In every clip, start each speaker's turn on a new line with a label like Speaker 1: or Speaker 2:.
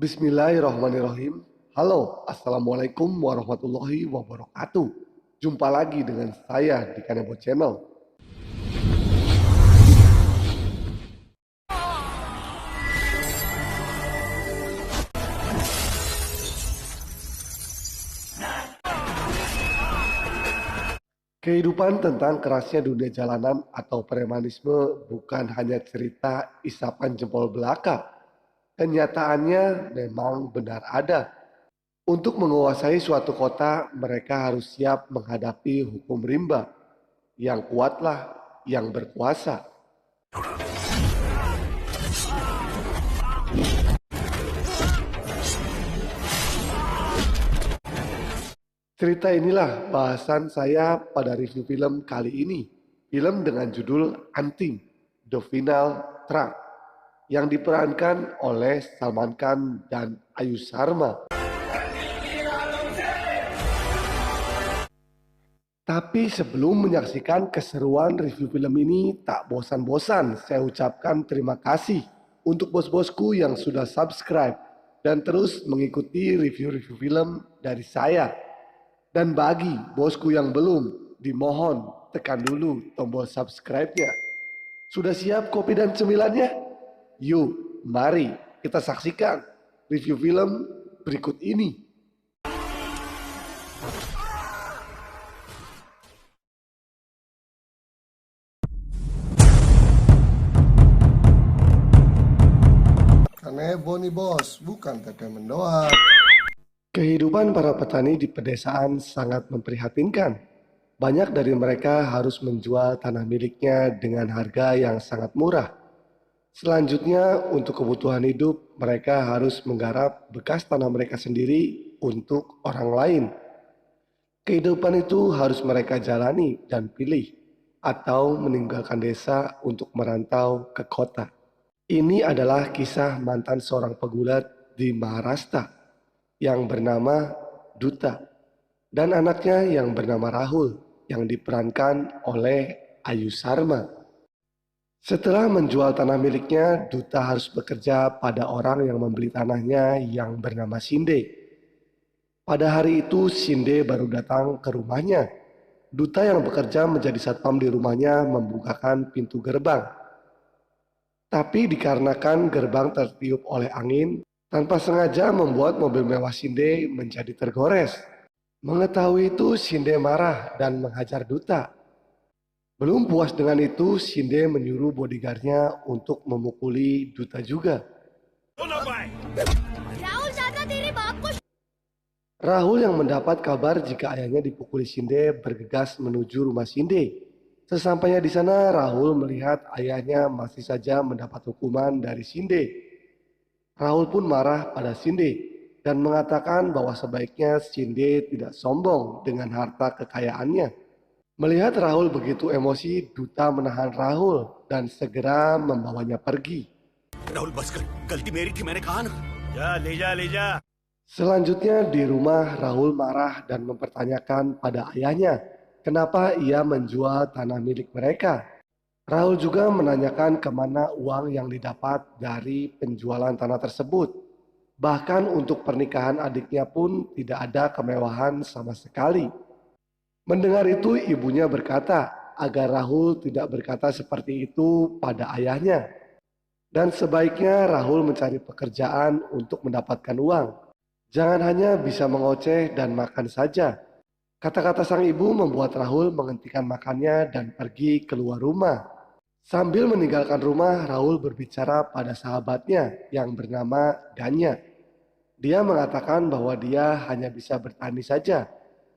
Speaker 1: Bismillahirrahmanirrahim. Halo, Assalamualaikum warahmatullahi wabarakatuh. Jumpa lagi dengan saya di Kanebo Channel. Kehidupan tentang kerasnya dunia jalanan atau premanisme bukan hanya cerita isapan jempol belaka. Kenyataannya memang benar ada. Untuk menguasai suatu kota, mereka harus siap menghadapi hukum rimba. Yang kuatlah yang berkuasa. Cerita inilah bahasan saya pada review film kali ini. Film dengan judul Anting, The Final Track, yang diperankan oleh Salman Khan dan Ayu Sharma. Tapi sebelum menyaksikan keseruan review film ini, tak bosan-bosan saya ucapkan terima kasih untuk bos-bosku yang sudah subscribe dan terus mengikuti review-review film dari saya. Dan bagi bosku yang belum, dimohon tekan dulu tombol subscribe-nya. Sudah siap kopi dan cemilannya? Yuk, mari kita saksikan review film berikut ini.
Speaker 2: Kanebo nih bos, bukan entertainment doang.
Speaker 1: Kehidupan para petani di pedesaan sangat memprihatinkan. Banyak dari mereka harus menjual tanah miliknya dengan harga yang sangat murah. Selanjutnya, untuk kebutuhan hidup, mereka harus menggarap bekas tanah mereka sendiri untuk orang lain. Kehidupan itu harus mereka jalani dan pilih, atau meninggalkan desa untuk merantau ke kota. Ini adalah kisah mantan seorang pegulat di Maharashtra yang bernama Duta dan anaknya yang bernama Rahul yang diperankan oleh Ayu Sharma. Setelah menjual tanah miliknya, Duta harus bekerja pada orang yang membeli tanahnya yang bernama Shinde. Pada hari itu Shinde baru datang ke rumahnya. Duta yang bekerja menjadi satpam di rumahnya membukakan pintu gerbang. Tapi dikarenakan gerbang tertiup oleh angin, tanpa sengaja membuat mobil mewah Shinde menjadi tergores. Mengetahui itu, Shinde marah dan menghajar Duta. Belum puas dengan itu, Shinde menyuruh bodyguardnya untuk memukuli Duta juga. Rahul yang mendapat kabar jika ayahnya dipukuli Shinde bergegas menuju rumah Shinde. Sesampainya di sana, Rahul melihat ayahnya masih saja mendapat hukuman dari Shinde. Rahul pun marah pada Shinde dan mengatakan bahwa sebaiknya Shinde tidak sombong dengan harta kekayaannya. Melihat Rahul begitu emosi, Duta menahan Rahul dan segera membawanya pergi.
Speaker 3: Rahul, bas galti meri thi, maine kaha na. Ja, le ja.
Speaker 1: Selanjutnya di rumah, Rahul marah dan mempertanyakan pada ayahnya kenapa ia menjual tanah milik mereka. Rahul juga menanyakan kemana uang yang didapat dari penjualan tanah tersebut. Bahkan untuk pernikahan adiknya pun tidak ada kemewahan sama sekali. Mendengar itu ibunya berkata agar Rahul tidak berkata seperti itu pada ayahnya. Dan sebaiknya Rahul mencari pekerjaan untuk mendapatkan uang. Jangan hanya bisa mengoceh dan makan saja. Kata-kata sang ibu membuat Rahul menghentikan makannya dan pergi keluar rumah. Sambil meninggalkan rumah, Rahul berbicara pada sahabatnya yang bernama Ganya. Dia mengatakan bahwa dia hanya bisa bertani saja,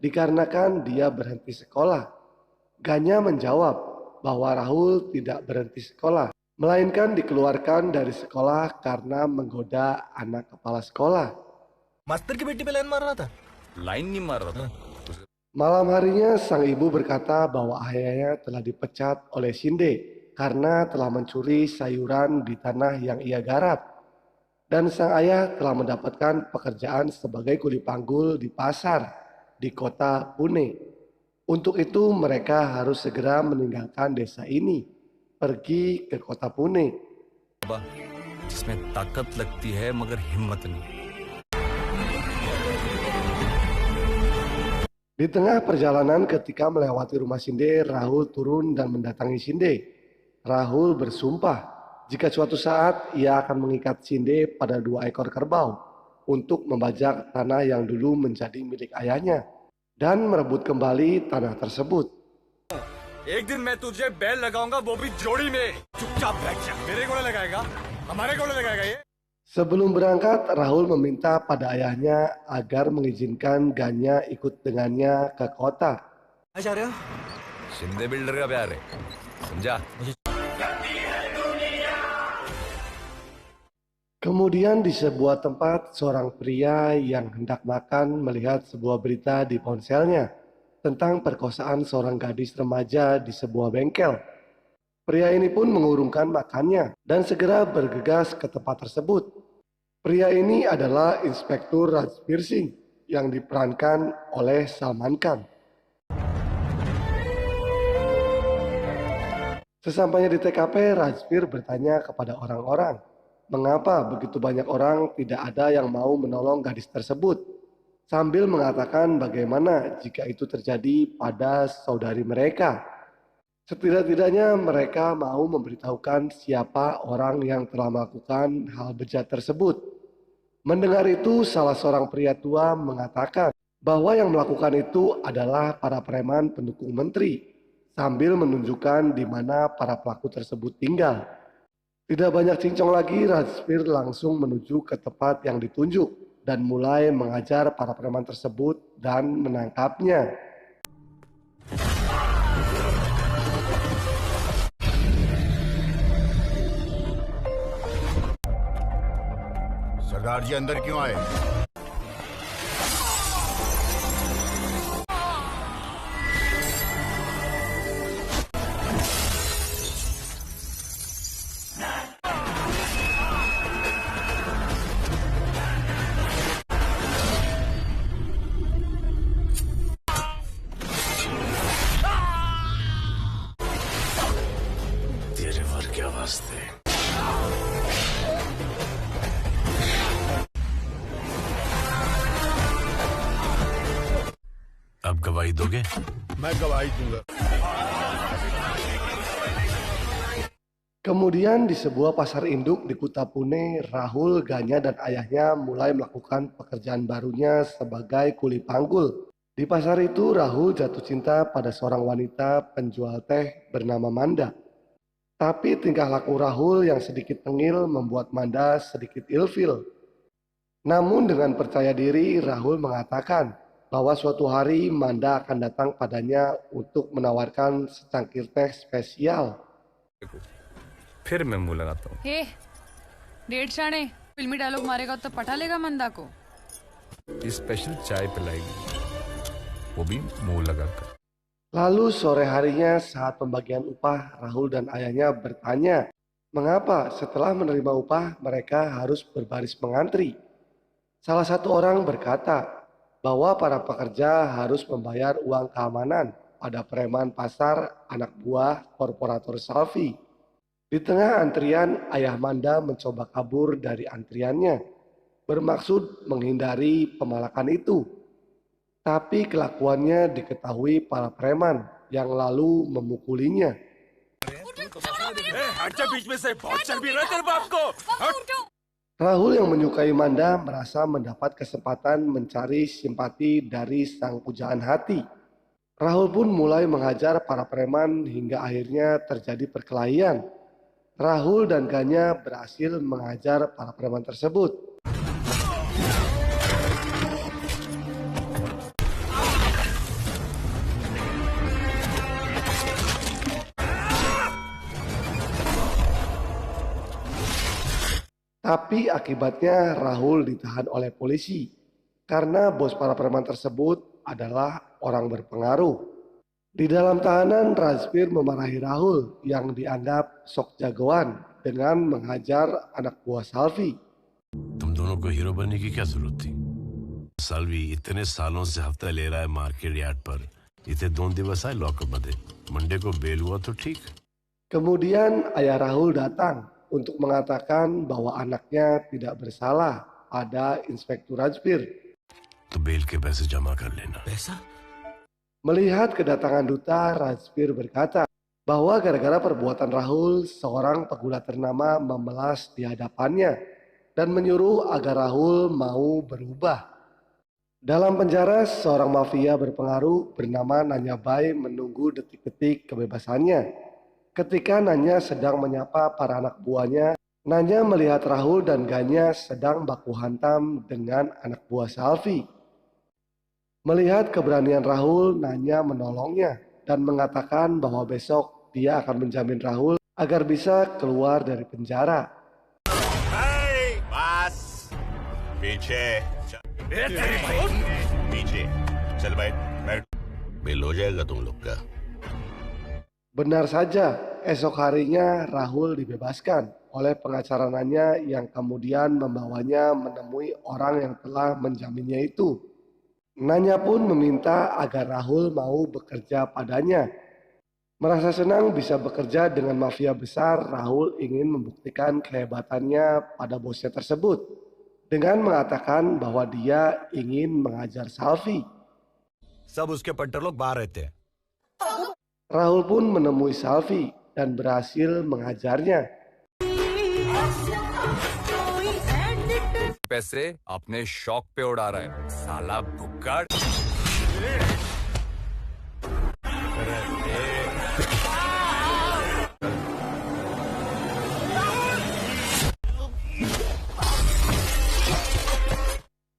Speaker 1: dikarenakan dia berhenti sekolah. Ganya menjawab bahwa Rahul tidak berhenti sekolah, melainkan dikeluarkan dari sekolah karena menggoda anak kepala sekolah.
Speaker 3: Master की बेटी पे लाइन मार रहा था. लाइन नहीं मार रहा था.
Speaker 1: Malam harinya sang ibu berkata bahwa ayahnya telah dipecat oleh Shinde karena telah mencuri sayuran di tanah yang ia garap. Dan sang ayah telah mendapatkan pekerjaan sebagai kuli panggul di pasar di kota Pune. Untuk itu mereka harus segera meninggalkan desa ini, pergi ke kota Pune.
Speaker 3: जिसमें ताकत लगती है मगर हिम्मत नहीं।
Speaker 1: Di tengah perjalanan ketika melewati rumah Shinde, Rahul turun dan mendatangi Shinde. Rahul bersumpah jika suatu saat ia akan mengikat Shinde pada 2 ekor kerbau untuk membajak tanah yang dulu menjadi milik ayahnya dan merebut kembali tanah tersebut.
Speaker 3: एक दिन मैं तुझे बैल लगाऊंगा, वो भी जोड़ी में। चुपचाप बैठ जा। मेरे घोड़े लगाएगा, हमारे घोड़े लगाएगा ये।
Speaker 1: Sebelum berangkat, Rahul meminta pada ayahnya agar mengizinkan Ganya ikut dengannya ke kota.
Speaker 3: Shinde builder का प्यार है, समझा?
Speaker 1: Kemudian di sebuah tempat, seorang pria yang hendak makan melihat sebuah berita di ponselnya tentang perkosaan seorang gadis remaja di sebuah bengkel. Pria ini pun mengurungkan makannya dan segera bergegas ke tempat tersebut. Pria ini adalah Inspektur Rajbir Singh yang diperankan oleh Salman Khan. Sesampainya di TKP, Rajbir bertanya kepada orang-orang, mengapa begitu banyak orang tidak ada yang mau menolong gadis tersebut, sambil mengatakan bagaimana jika itu terjadi pada saudari mereka. Setidak-tidaknya mereka mau memberitahukan siapa orang yang telah melakukan hal bejat tersebut. Mendengar itu, salah seorang pria tua mengatakan bahwa yang melakukan itu adalah para preman pendukung menteri, sambil menunjukkan di mana para pelaku tersebut tinggal. Tidak banyak cincong lagi, Rajbir langsung menuju ke tempat yang ditunjuk dan mulai mengajar para preman tersebut dan menangkapnya.
Speaker 3: सरदार जी अंदर क्यों आए? तेरे वर के वास्ते। अब गवाही दोगे? मैं गवाही दूंगा।
Speaker 1: Kemudian di sebuah pasar induk di Kuta Pune, Rahul, Ganya, dan ayahnya mulai melakukan pekerjaan barunya sebagai kuli panggul. Di pasar itu, Rahul jatuh cinta pada seorang wanita penjual teh bernama Manda. Tapi tingkah laku Rahul yang sedikit tengil membuat Manda sedikit ilfil. Namun dengan percaya diri, Rahul mengatakan bahwa suatu hari Manda akan datang padanya untuk menawarkan secangkir teh spesial.
Speaker 3: फिर मैं मुंह लगाता हूँ।
Speaker 4: हे, डेढ़ शाणे फिल्मी डायलॉग मारेगा तो पटा लेगा मंदा को।
Speaker 3: स्पेशल चाय पिलाएगी, वो भी मुंह लगाकर।
Speaker 1: Lalu sore harinya saat pembagian upah, Rahul dan ayahnya bertanya, mengapa setelah menerima upah mereka harus berbaris mengantri. Salah satu orang berkata bahwa para pekerja harus membayar uang keamanan pada preman pasar anak buah korporator Salvi. Di tengah antrian, ayah Manda mencoba kabur dari antriannya, bermaksud menghindari pemalakan itu. Tapi kelakuannya diketahui para preman yang lalu memukulinya. Rahul yang menyukai Manda merasa mendapat kesempatan mencari simpati dari sang pujaan hati. Rahul pun mulai menghajar para preman hingga akhirnya terjadi perkelahian. Rahul dan Ganya berhasil menghajar para preman tersebut. Tapi akibatnya Rahul ditahan oleh polisi karena bos para preman tersebut adalah orang berpengaruh. Di dalam tahanan, Rajbir memarahi Rahul yang dianggap sok jagoan dengan menghajar anak buah Salvi.
Speaker 5: तुम दोनों को हीरो बनने की क्या जरूरत थी? साल्वी इतने सालों से हफ्ता ले रहा है मार्केट यार्ड पर। इतने 2 दिवस आए लॉकअप मध्ये। मंडे को बेल हुआ तो ठीक।
Speaker 1: Kemudian ayah Rahul datang untuk mengatakan bahwa anaknya tidak bersalah pada Inspektur Rajbir.
Speaker 5: तो बेल के पैसे जमा कर लेना।
Speaker 1: Melihat kedatangan duta, Rajbir berkata bahwa gara-gara perbuatan Rahul, seorang pegulat ternama memelas di hadapannya dan menyuruh agar Rahul mau berubah. Dalam penjara, seorang mafia berpengaruh bernama Nanya Bai menunggu detik-detik kebebasannya. Ketika Nanya sedang menyapa para anak buahnya, Nanya melihat Rahul dan Ganya sedang baku hantam dengan anak buah Salvi. Melihat keberanian Rahul, Nanya menolongnya dan mengatakan bahwa besok dia akan menjamin Rahul agar bisa keluar dari penjara.
Speaker 6: बस पीछे पीछे चल भाई बैठ बिल हो जाएगा तुम लोग का।
Speaker 1: Benar saja, esok harinya Rahul dibebaskan oleh pengacara Nanya yang kemudian membawanya menemui orang yang telah menjaminnya itu. Nanya pun meminta agar Rahul mau bekerja padanya. Merasa senang bisa bekerja dengan mafia besar, Rahul ingin membuktikan kehebatannya pada bosnya tersebut dengan mengatakan bahwa dia ingin mengajar Salvi.
Speaker 3: सब उसके पंटर लोग बाहर रहते हैं।
Speaker 1: Rahul pun menemui Salvi dan berhasil mengajarnya.
Speaker 3: पैसे अपने शौक पे उड़ा रहा है साला भुक्कड़।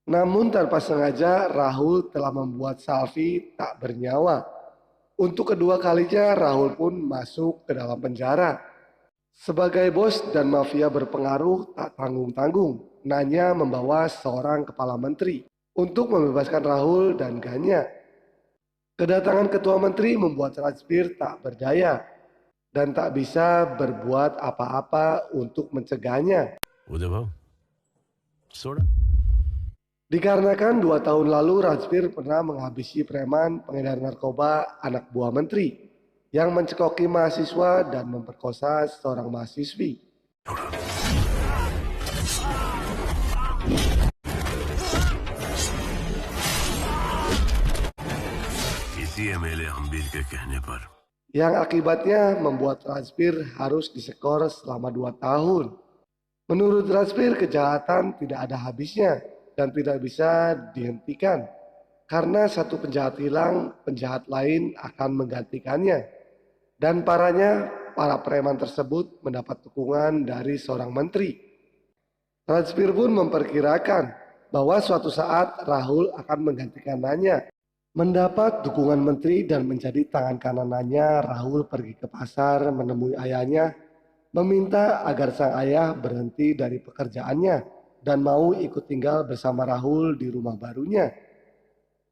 Speaker 1: Namun tanpa sengaja Rahul telah membuat Salvi tak bernyawa. Untuk kedua kalinya Rahul pun masuk ke dalam penjara. Sebagai bos dan mafia berpengaruh tak tanggung-tanggung, Nanya membawa seorang kepala menteri untuk membebaskan Rahul dan Ganya. Kedatangan ketua menteri membuat Rajbir tak berdaya dan tak bisa berbuat apa-apa untuk mencegahnya.
Speaker 5: उदय भाव soda.
Speaker 1: Dikarenakan 2 tahun lalu Rajbir pernah menghabisi preman pengedar narkoba anak buah menteri yang mencekoki mahasiswa dan memperkosa seorang mahasiswi.
Speaker 5: इसी एमएलए हम्बीर के कहने पर
Speaker 1: Yang akibatnya membuat Rajbir harus disekor selama 2 tahun. Menurut Rajbir, kejahatan tidak ada habisnya dan tidak bisa dihentikan. Karena satu penjahat hilang, penjahat lain akan menggantikannya. Dan parahnya, para preman tersebut mendapat dukungan dari seorang menteri. Rajbir pun memperkirakan bahwa suatu saat Rahul akan menggantikan Nanya. Mendapat dukungan menteri dan menjadi tangan kanannya, Rahul pergi ke pasar menemui ayahnya, meminta agar sang ayah berhenti dari pekerjaannya dan mau ikut tinggal bersama Rahul di rumah barunya.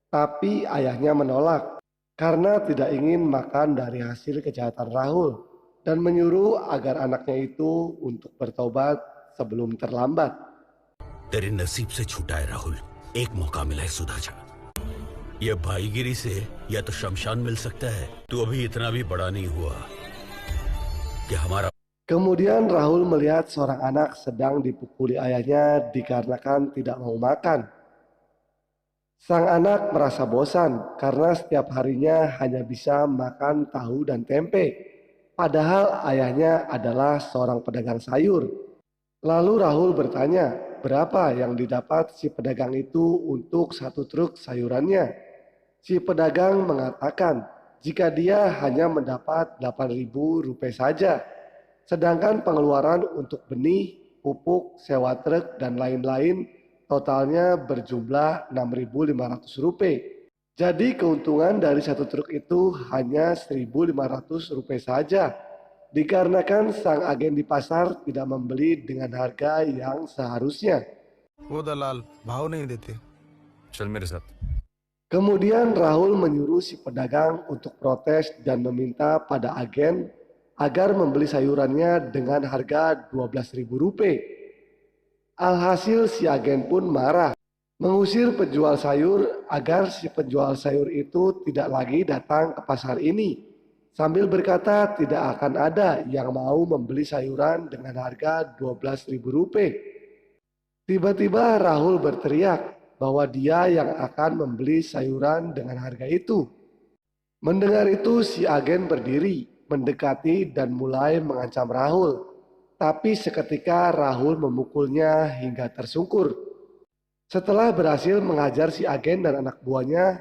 Speaker 1: Tapi ayahnya menolak karena tidak ingin makan dari hasil kejahatan Rahul dan menyuruh agar anaknya itu untuk bertobat sebelum terlambat.
Speaker 6: तेरे नसीब से छूटा है राहुल, एक मौका मिला है सुधर जा। ये भाईगिरी से या तो शमशान मिल सकता है। तू अभी इतना भी बड़ा नहीं हुआ कि हमारा।
Speaker 1: Kemudian Rahul melihat seorang anak sedang dipukuli ayahnya dikarenakan tidak mau makan. Sang anak merasa bosan karena setiap harinya hanya bisa makan tahu dan tempe. Padahal ayahnya adalah seorang pedagang sayur. Lalu Rahul bertanya, berapa yang didapat si pedagang itu untuk 1 truk sayurannya? Si pedagang mengatakan jika dia hanya mendapat Rp8.000 saja. Sedangkan pengeluaran untuk benih, pupuk, sewa truk, dan lain-lain totalnya berjumlah Rp6.500. Jadi keuntungan dari 1 truk itu hanya Rp1.500 saja. Dikarenakan sang agen di pasar tidak membeli dengan harga yang seharusnya.
Speaker 3: वो दलाल भाव नहीं देते। चल मेरे साथ।
Speaker 1: Kemudian Rahul menyuruh si pedagang untuk protes dan meminta pada agen agar membeli sayurannya dengan harga Rp12.000. Alhasil si agen pun marah, mengusir penjual sayur agar si penjual sayur itu tidak lagi datang ke pasar ini. sambil berkata tidak akan ada yang mau membeli sayuran dengan harga Rp12.000. Tiba-tiba Rahul berteriak bahwa dia yang akan membeli sayuran dengan harga itu. Mendengar itu si agen berdiri, mendekati dan mulai mengancam Rahul. Tapi seketika Rahul memukulnya hingga tersungkur. Setelah berhasil mengajar si agen dan anak buahnya,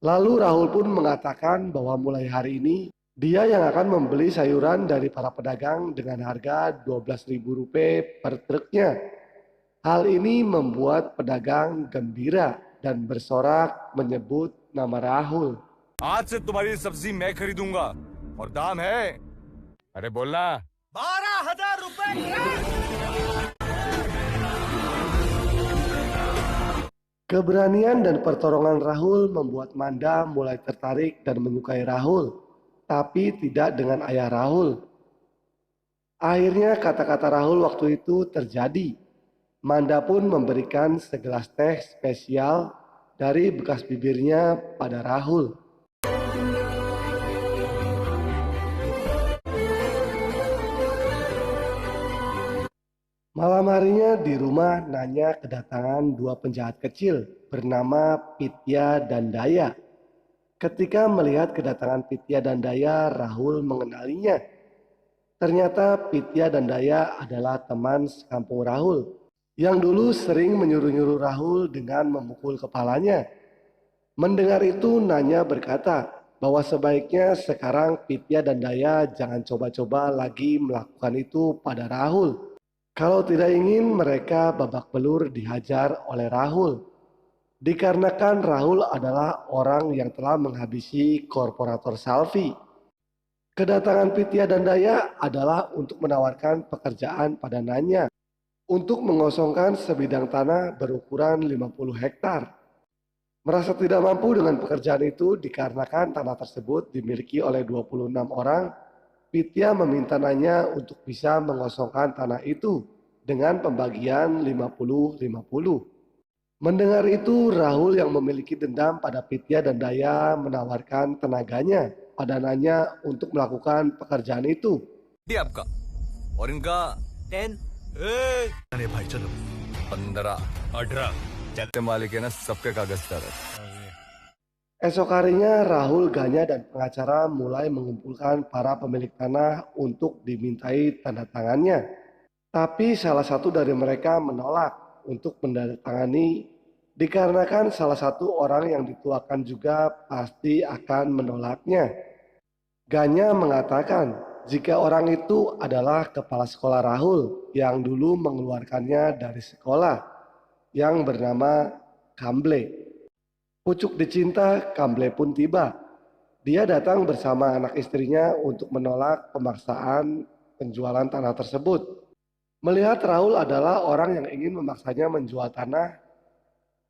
Speaker 1: lalu Rahul pun mengatakan bahwa mulai hari ini dia yang akan membeli sayuran dari para pedagang dengan harga Rp12.000 per truknya. Hal ini membuat pedagang gembira dan bersorak menyebut nama Rahul.
Speaker 3: आज से तुम्हारी सब्जी मैं खरीदूंगा और दाम है, अरे बोलना, 12,000 रुपए।
Speaker 1: Keberanian dan pertolongan Rahul membuat Manda mulai tertarik dan menyukai Rahul, tapi tidak dengan ayah Rahul. Akhirnya kata-kata Rahul waktu itu terjadi. Manda pun memberikan segelas teh spesial dari bekas bibirnya pada Rahul. Malam harinya di rumah Nanya kedatangan dua penjahat kecil bernama Pitya dan Daya. Ketika melihat kedatangan Pitya dan Daya, Rahul mengenalinya. Ternyata Pitya dan Daya adalah teman sekampung Rahul yang dulu sering menyuruh-nyuruh Rahul dengan memukul kepalanya. Mendengar itu Nanya berkata bahwa sebaiknya sekarang Pitya dan Daya jangan coba-coba lagi melakukan itu pada Rahul. Kalau tidak ingin mereka babak belur dihajar oleh Rahul. Dikarenakan Rahul adalah orang yang telah menghabisi korporator Salvi. Kedatangan Pitya dan Daya adalah untuk menawarkan pekerjaan pada Nanya untuk mengosongkan sebidang tanah berukuran 50 hektar. Merasa tidak mampu dengan pekerjaan itu dikarenakan tanah tersebut dimiliki oleh 26 orang, Pitya meminta Nanya untuk bisa mengosongkan tanah itu dengan pembagian 50-50. Mendengar itu, Rahul yang memiliki dendam pada Pitya dan Daya menawarkan tenaganya pada Nanya untuk melakukan pekerjaan itu.
Speaker 3: ये आपका और इनका 10
Speaker 6: अरे भाई चलो
Speaker 3: 15
Speaker 6: 18
Speaker 3: चलते मालिक है ना सबके कागज का रख।
Speaker 1: Esok harinya Rahul, Ganya, dan pengacara mulai mengumpulkan para pemilik tanah untuk dimintai tanda tangannya. Tapi salah satu dari mereka menolak untuk menandatangani dikarenakan salah satu orang yang dituakan juga pasti akan menolaknya. Ganya mengatakan jika orang itu adalah kepala sekolah Rahul yang dulu mengeluarkannya dari sekolah yang bernama Kamble. Pucuk dicinta, Kamble pun tiba. Dia datang bersama anak istrinya untuk menolak pemaksaan penjualan tanah tersebut. Melihat Rahul adalah orang yang ingin memaksanya menjual tanah,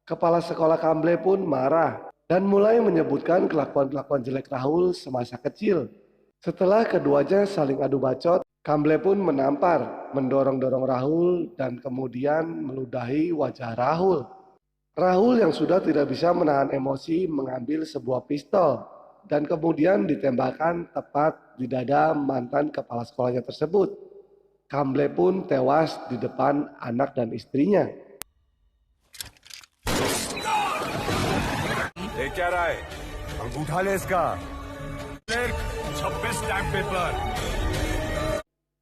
Speaker 1: kepala sekolah Kamble pun marah dan mulai menyebutkan kelakuan-kelakuan jelek Rahul semasa kecil. Setelah keduanya saling adu bacot, Kamble pun menampar, mendorong-dorong Rahul dan kemudian meludahi wajah Rahul. Rahul yang sudah tidak bisa menahan emosi mengambil sebuah pistol dan kemudian ditembakkan tepat di dada mantan kepala sekolahnya tersebut. Kamble pun tewas di depan anak dan istrinya.
Speaker 3: ये क्या रहा है? अंगूठा ले इसका। 26 stamp paper.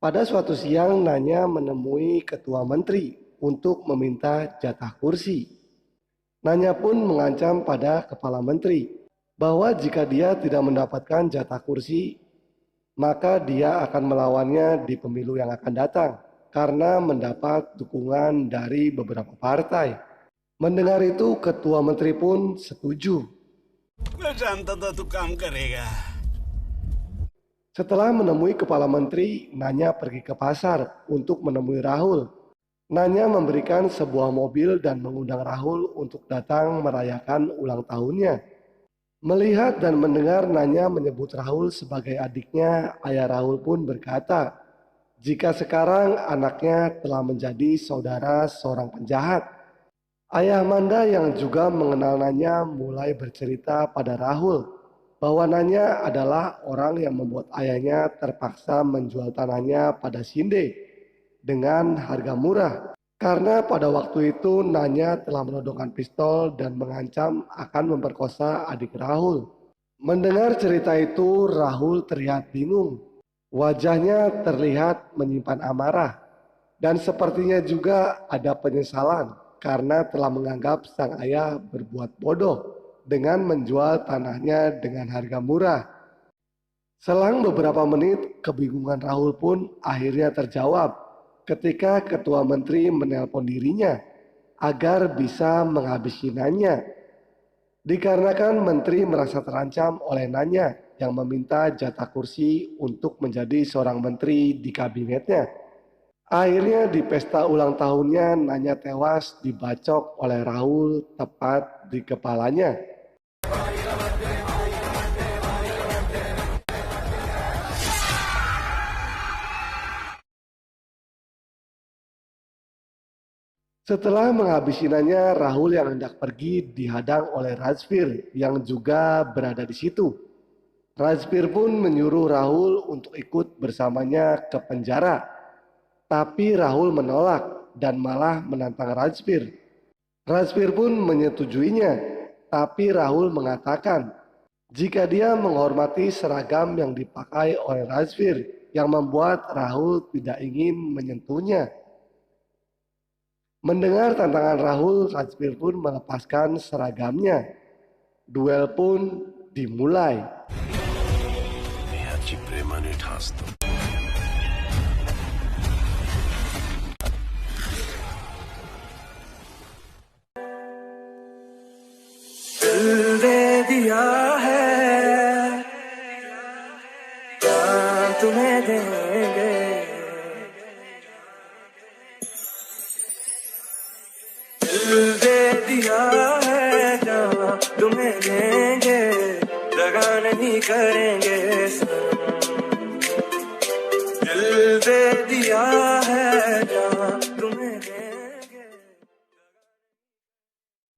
Speaker 1: Pada suatu siang Nanya menemui ketua menteri untuk meminta jatah kursi. Nanya pun mengancam pada kepala menteri bahwa jika dia tidak mendapatkan jatah kursi, maka dia akan melawannya di pemilu yang akan datang karena mendapat dukungan dari beberapa partai. Mendengar itu, ketua menteri pun setuju.
Speaker 6: मैं जानता था तू काम करेगा
Speaker 1: Setelah menemui kepala menteri, Nanya pergi ke pasar untuk menemui Rahul. Nanya memberikan sebuah mobil dan mengundang Rahul untuk datang merayakan ulang tahunnya. Melihat dan mendengar Nanya menyebut Rahul sebagai adiknya, ayah Rahul pun berkata, jika sekarang anaknya telah menjadi saudara seorang penjahat. Ayah Manda yang juga mengenal Nanya mulai bercerita pada Rahul bahwa Nanya adalah orang yang membuat ayahnya terpaksa menjual tanahnya pada Shinde dengan harga murah. Karena pada waktu itu Nanya telah menodongkan pistol dan mengancam akan memperkosa adik Rahul. Mendengar cerita itu, Rahul terlihat bingung. Wajahnya terlihat menyimpan amarah dan sepertinya juga ada penyesalan karena telah menganggap sang ayah berbuat bodoh dengan menjual tanahnya dengan harga murah. Selang beberapa menit, kebingungan Rahul pun akhirnya terjawab ketika ketua menteri menelpon dirinya agar bisa menghabisi Nanya. Dikarenakan menteri merasa terancam oleh Nanya yang meminta jatah kursi untuk menjadi seorang menteri di kabinetnya. Akhirnya di pesta ulang tahunnya Nanya tewas dibacok oleh Rahul tepat di kepalanya. Setelah menghabisi Nanya, Rahul yang hendak pergi dihadang oleh Rajvir yang juga berada di situ. Rajvir pun menyuruh Rahul untuk ikut bersamanya ke penjara. Tapi Rahul menolak dan malah menantang Rajvir. Rajvir pun menyetujuinya, tapi Rahul mengatakan jika dia menghormati seragam yang dipakai oleh Rajvir yang membuat Rahul tidak ingin menyentuhnya. Mendengar tantangan Rahul, Rajvir pun melepaskan seragamnya. Duel pun dimulai.
Speaker 5: ह्याची प्रेमाने ठासतो.
Speaker 7: दिल दे दिया है जान तुम्हें देंगे दिल दे दिया है जान तुम्हें देंगे दगा नहीं करेंगे सनम